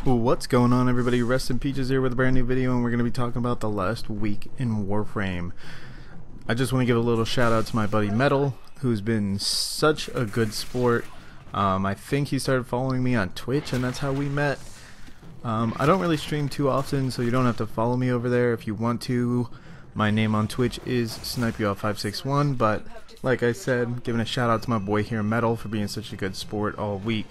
What's going on, everybody? Rest in Peaches here with a brand new video, and we're going to be talking about the last week in Warframe. I just want to give a little shout out to my buddy Metal, who's been such a good sport. I think he started following me on Twitch, and that's how we met. I don't really stream too often, so you don't have to follow me over there if you want to. My name on Twitch is SnipeYout561, but like I said, giving a shout out to my boy here Metal for being such a good sport all week.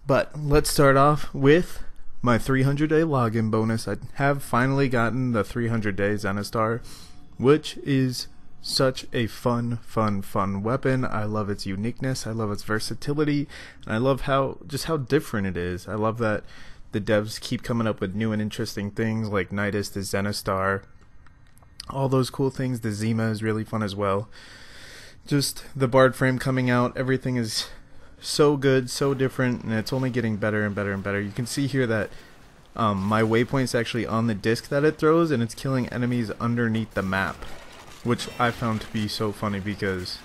But let's start off with my 300-day login bonus. I have finally gotten the 300-day Zenistar, which is such a fun weapon. I love its uniqueness, I love its versatility, and I love how different it is. I love that the devs keep coming up with new and interesting things like Nidus, the Zenistar, all those cool things. The Zima is really fun as well. Just the Bard frame coming out, everything is so good, so different, and it's only getting better and better and better. You can see here that my waypoint's actually on the disc that it throws, and it's killing enemies underneath the map, which I found to be so funny because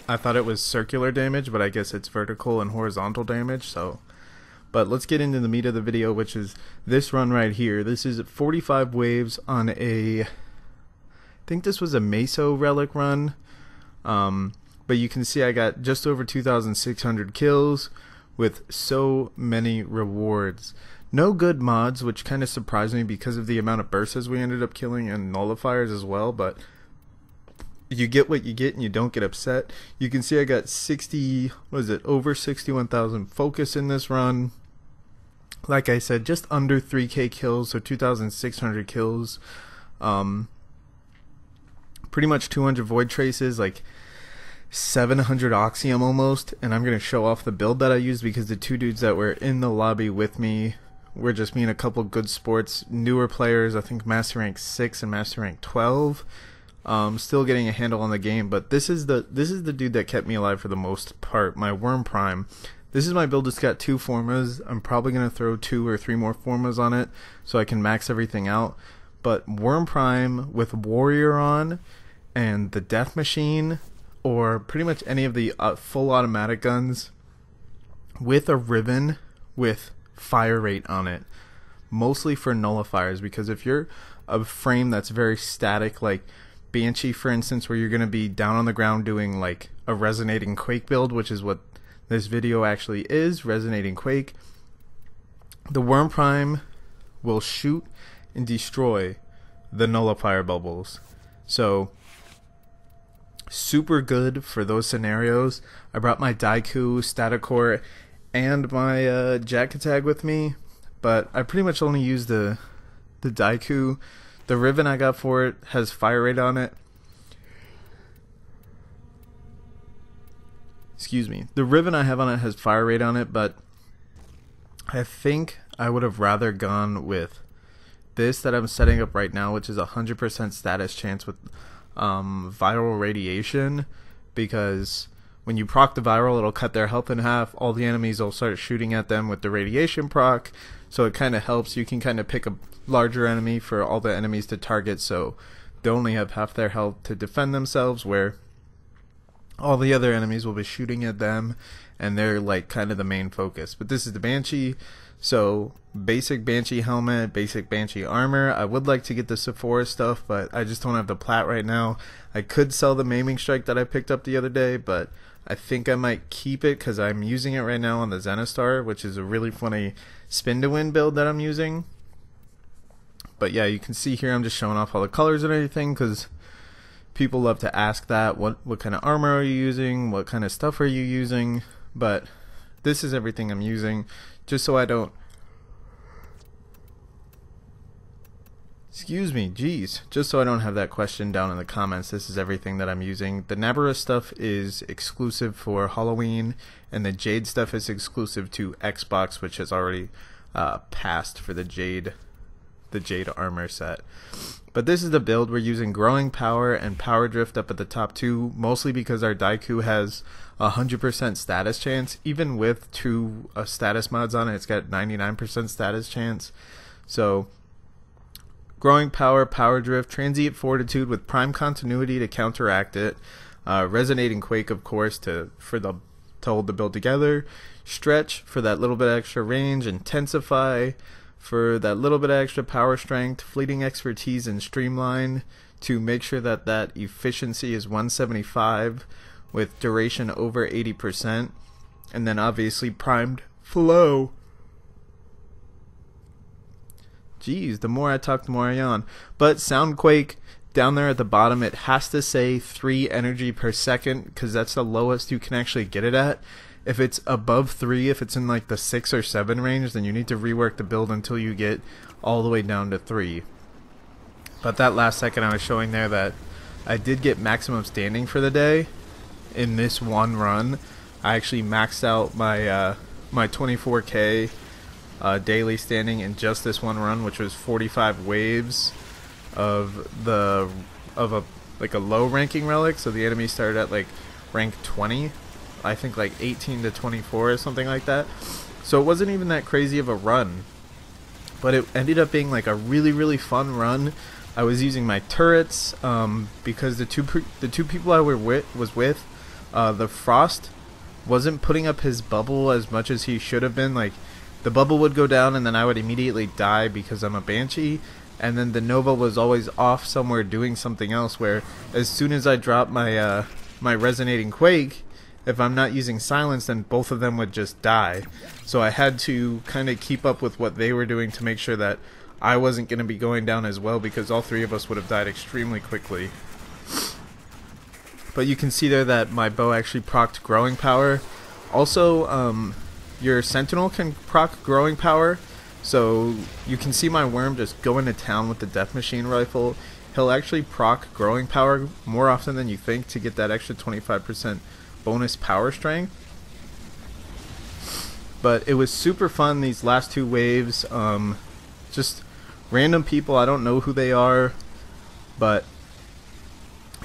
I thought it was circular damage, but I guess it's vertical and horizontal damage. So, but let's get into the meat of the video, which is this run right here. This is 45 waves on I think this was a Meso relic run. But you can see I got just over 2,600 kills with so many rewards. No good mods, which kind of surprised me because of the amount of bursts we ended up killing and nullifiers as well, but you get what you get and you don't get upset. You can see I got over 61,000 focus in this run. Like I said, just under 3k kills, so 2,600 kills. Pretty much 200 void traces, like 700 Oxium almost, and I'm going to show off the build that I used because the two dudes that were in the lobby with me were just me and a couple good sports, newer players, I think Master Rank 6 and Master Rank 12. Still getting a handle on the game, but this is the dude that kept me alive for the most part, my Worm Prime. This is my build. It's got 2 formas. I'm probably going to throw 2 or 3 more formas on it so I can max everything out. But Worm Prime with Warrior on and the Death Machine, or pretty much any of the full automatic guns with a Riven with fire rate on it, mostly for nullifiers, because if you're a frame that's very static, like Banshee for instance, where you're going to be down on the ground doing like a resonating quake build, which is what this video actually is, resonating quake, the Worm Prime will shoot and destroy the nullifier bubbles. So super good for those scenarios. I brought my Daiku, Staticore, and my Jack Tag with me, but I pretty much only use the Daiku. The Riven I got for it has fire rate on it. Excuse me. The Riven I have on it has fire rate on it, but I think I would have rather gone with this that I'm setting up right now, which is 100% status chance with viral radiation, because when you proc the viral, it'll cut their health in half. All the enemies will start shooting at them with the radiation proc, so it kind of helps. You can kind of pick a larger enemy for all the enemies to target, so they only have half their health to defend themselves, where all the other enemies will be shooting at them, and they're like kind of the main focus. But this is the Banshee, so basic Banshee helmet, basic Banshee armor. I would like to get the Sephora stuff, but I just don't have the plat right now. I could sell the Maiming Strike that I picked up the other day, but I think I might keep it because I'm using it right now on the Zenistar, which is a really funny spin to win build that I'm using. But yeah, you can see here I'm just showing off all the colors and everything because people love to ask that. What kind of armor are you using? What kind of stuff are you using? But this is everything I'm using, just so I don't, just so I don't have that question down in the comments. This is everything that I'm using. The Nabara stuff is exclusive for Halloween, and the Jade stuff is exclusive to Xbox, which has already passed for the Jade armor set. But this is the build. We're using Growing Power and Power Drift up at the top 2, mostly because our Daiku has 100% status chance. Even with 2 status mods on it, it's got 99% status chance. So Growing Power, Power Drift, Transient Fortitude with Prime Continuity to counteract it, Resonating Quake, of course, to to hold the build together, stretch for that little bit extra range, intensify for that little bit extra power strength, fleeting expertise, and streamline to make sure that that efficiency is 175 with duration over 80%, and then obviously primed flow. Jeez, the more I talk, the more I yawn. But Soundquake, down there at the bottom, it has to say 3 energy per second, because that's the lowest you can actually get it at. If it's above 3, if it's in like the 6 or 7 range, then you need to rework the build until you get all the way down to 3. But that last second I was showing there that I did get maximum standing for the day in this one run. I actually maxed out my my 24k daily standing in just this one run, which was 45 waves of a low ranking relic. So the enemy started at like rank 20, I think like 18 to 24 or something like that. So it wasn't even that crazy of a run, but it ended up being like a really fun run. I was using my turrets because the two people I was with, the Frost wasn't putting up his bubble as much as he should have been. Like, the bubble would go down and then I would immediately die because I'm a Banshee, and then the Nova was always off somewhere doing something else, where as soon as I dropped my my resonating quake, if I'm not using silence, then both of them would just die. So I had to kind of keep up with what they were doing to make sure that I wasn't going to be going down as well, because all 3 of us would have died extremely quickly. But you can see there that my bow actually procced growing power. Also, your sentinel can proc growing power, so you can see my worm just go into town with the death machine rifle. He'll actually proc growing power more often than you think to get that extra 25% bonus power strength. But it was super fun these last 2 waves. Just random people, I don't know who they are, but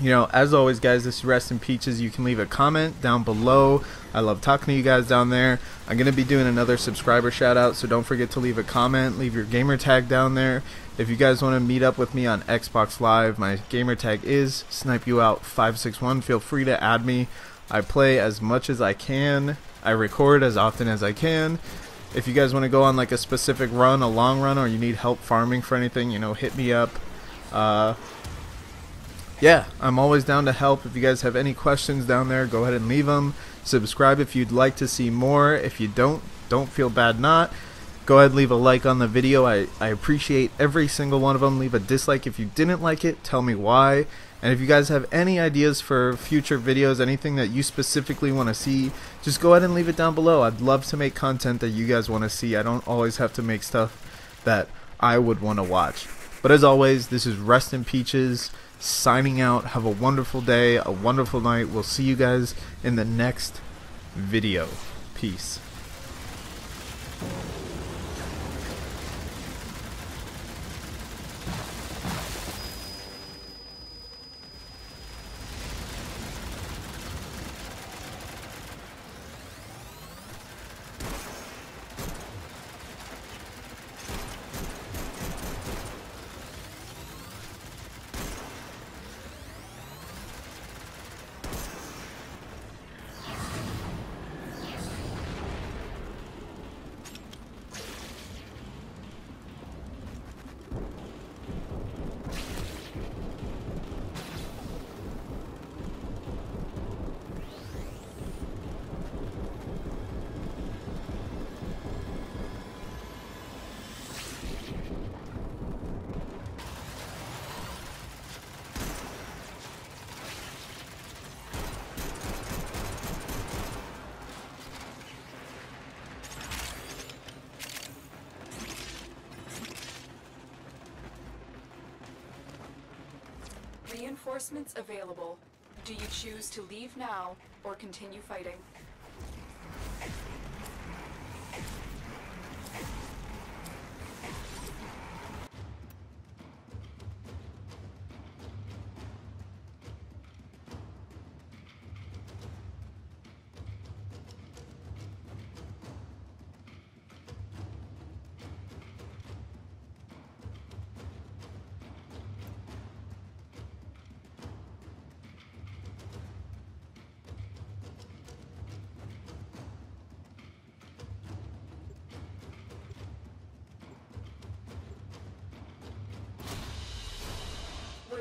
you know, as always guys, this is Rest in Peaches. You can leave a comment down below. I love talking to you guys down there. I'm going to be doing another subscriber shout out, so don't forget to leave a comment, leave your gamer tag down there. If you guys want to meet up with me on Xbox Live, my gamer tag is SnipeYouOut561. Feel free to add me. I play as much as I can. I record as often as I can. If you guys want to go on like a specific run, a long run, or you need help farming for anything, you know, hit me up. Yeah, I'm always down to help. If you guys have any questions down there, go ahead and leave them. Subscribe if you'd like to see more. If you don't feel bad not. Go ahead and leave a like on the video. I appreciate every single one of them. Leave a dislike if you didn't like it. Tell me why. And if you guys have any ideas for future videos, anything that you specifically want to see, just go ahead and leave it down below. I'd love to make content that you guys want to see. I don't always have to make stuff that I would want to watch. But as always, this is Rest in Peaches, signing out. Have a wonderful day, a wonderful night. We'll see you guys in the next video. Peace. Reinforcements available. Do you choose to leave now or continue fighting?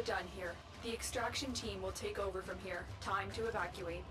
We're done here. The extraction team will take over from here. Time to evacuate.